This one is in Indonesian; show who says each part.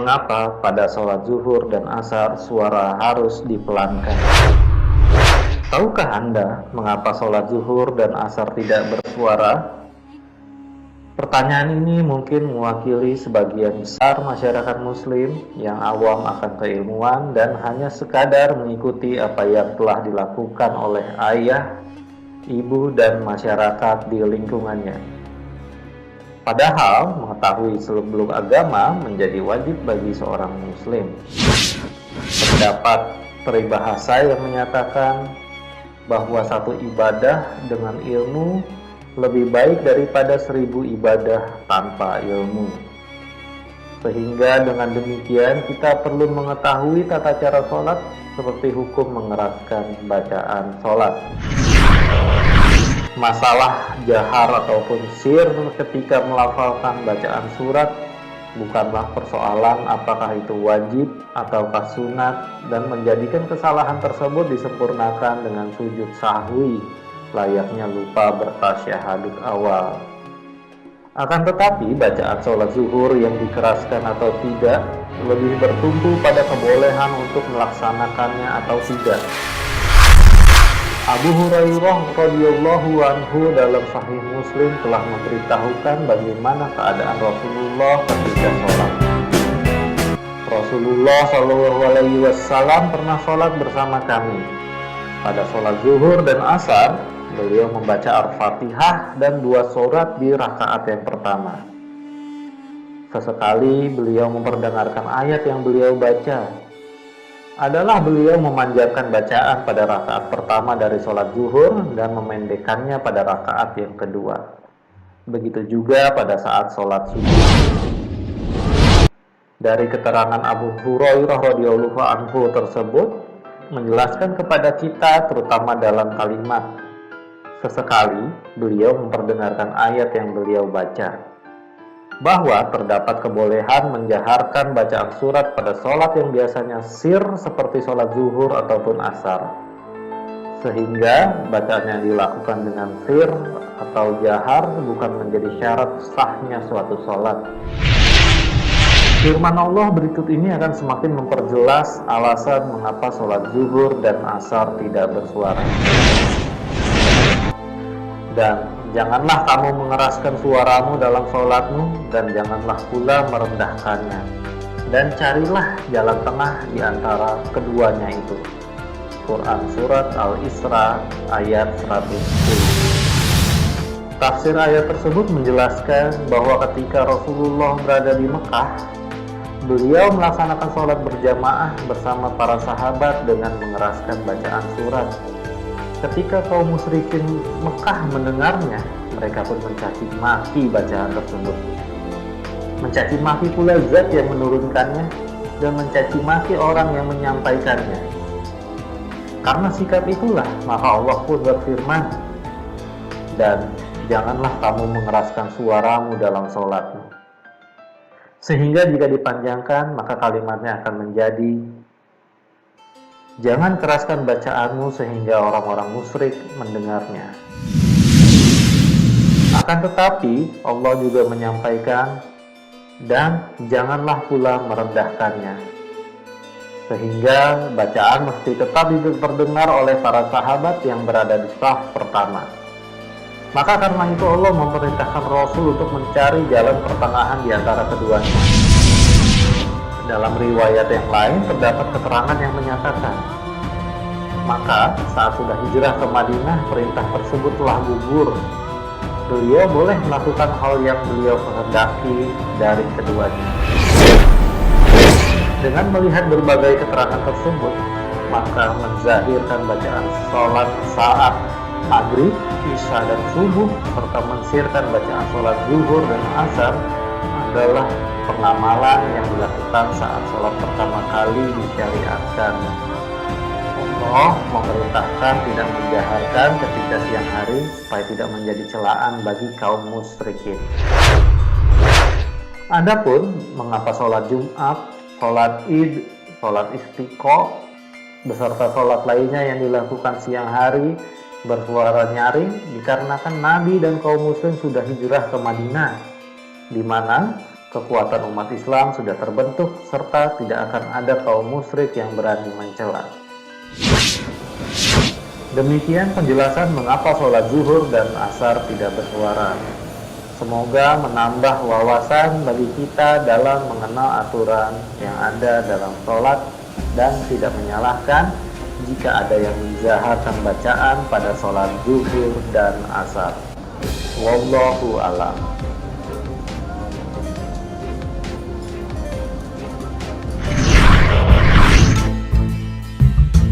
Speaker 1: Mengapa pada sholat zuhur dan asar suara harus dipelankan? Tahukah Anda mengapa sholat zuhur dan asar tidak bersuara? Pertanyaan ini mungkin mewakili sebagian besar masyarakat muslim yang awam akan keilmuan dan hanya sekadar mengikuti apa yang telah dilakukan oleh ayah, ibu, dan masyarakat di lingkungannya. Padahal mengetahui seluk-beluk agama menjadi wajib bagi seorang muslim. Terdapat peribahasa yang menyatakan bahwa satu ibadah dengan ilmu lebih baik daripada 1000 ibadah tanpa ilmu. Sehingga dengan demikian kita perlu mengetahui tata cara sholat seperti hukum mengeraskan bacaan sholat. Masalah jahar ataupun sir ketika melafalkan bacaan surat bukanlah persoalan apakah itu wajib ataukah sunat, dan menjadikan kesalahan tersebut disempurnakan dengan sujud sahwi layaknya lupa bertasyahud awal. Akan tetapi bacaan sholat zuhur yang dikeraskan atau tidak lebih bertumpu pada kebolehan untuk melaksanakannya atau tidak. Abu Hurairah radhiyallahu anhu dalam Sahih Muslim telah memberitahukan bagaimana keadaan Rasulullah ketika sholat. Rasulullah SAW pernah sholat bersama kami. Pada sholat zuhur dan asar, beliau membaca Al-Fatihah dan 2 surat di rakaat yang pertama. Sesekali beliau memperdengarkan ayat yang beliau baca. Adalah beliau memanjatkan bacaan pada rakaat pertama dari sholat zuhur dan memendekkannya pada rakaat yang kedua. Begitu juga pada saat sholat subuh. Dari keterangan Abu Hurairah radhiyallahu anhu tersebut menjelaskan kepada kita, terutama dalam kalimat sesekali beliau memperdengarkan ayat yang beliau baca, bahwa terdapat kebolehan menjaharkan bacaan surat pada sholat yang biasanya sir seperti sholat zuhur ataupun asar, sehingga bacaan yang dilakukan dengan sir atau jahar bukan menjadi syarat sahnya suatu sholat. Firman Allah berikut ini akan semakin memperjelas alasan mengapa sholat zuhur dan asar tidak bersuara. Dan janganlah kamu mengeraskan suaramu dalam sholatmu, dan janganlah pula merendahkannya. Dan carilah jalan tengah di antara keduanya itu. Quran Surat Al-Isra ayat 110. Tafsir ayat tersebut menjelaskan bahwa ketika Rasulullah berada di Mekah, beliau melaksanakan sholat berjamaah bersama para sahabat dengan mengeraskan bacaan surat. Ketika kaum musyrikin Mekah mendengarnya, mereka pun mencaci maki bacaan tersebut. Mencaci maki pula zat yang menurunkannya, dan mencaci maki orang yang menyampaikannya. Karena sikap itulah, maka Allah pun berfirman, dan janganlah kamu mengeraskan suaramu dalam sholatmu. Sehingga jika dipanjangkan, maka kalimatnya akan menjadi, jangan keraskan bacaanmu sehingga orang-orang musyrik mendengarnya. Akan tetapi Allah juga menyampaikan, dan janganlah pula merendahkannya, sehingga bacaan mesti tetap diperdengar oleh para sahabat yang berada di saf pertama. Maka karena itu Allah memerintahkan Rasul untuk mencari jalan pertengahan di antara keduanya. Dalam riwayat yang lain terdapat keterangan yang menyatakan, maka saat sudah hijrah ke Madinah, perintah tersebut telah gugur. Beliau boleh melakukan hal yang beliau kehendaki dari keduanya. Dengan melihat berbagai keterangan tersebut, maka menzahirkan bacaan sholat saat maghrib, isya, dan subuh, serta mensirkan bacaan sholat zuhur dan asar adalah pengamalan yang dilakukan saat sholat pertama kali disyariatkan. Allah memerintahkan tidak menjaharkan ketika siang hari supaya tidak menjadi celaan bagi kaum musyrikin. Adapun mengapa sholat Jumat, sholat Id, sholat Istiqo beserta sholat lainnya yang dilakukan siang hari bersuara nyaring, dikarenakan Nabi dan kaum muslim sudah hijrah ke Madinah, di mana Kekuatan umat Islam sudah terbentuk serta tidak akan ada kaum musyrik yang berani mencela. Demikian penjelasan mengapa sholat zuhur dan asar tidak bersuara. Semoga menambah wawasan bagi kita dalam mengenal aturan yang ada dalam sholat dan tidak menyalahkan jika ada yang menjahatkan bacaan pada sholat zuhur dan asar. Wallahu a'lam.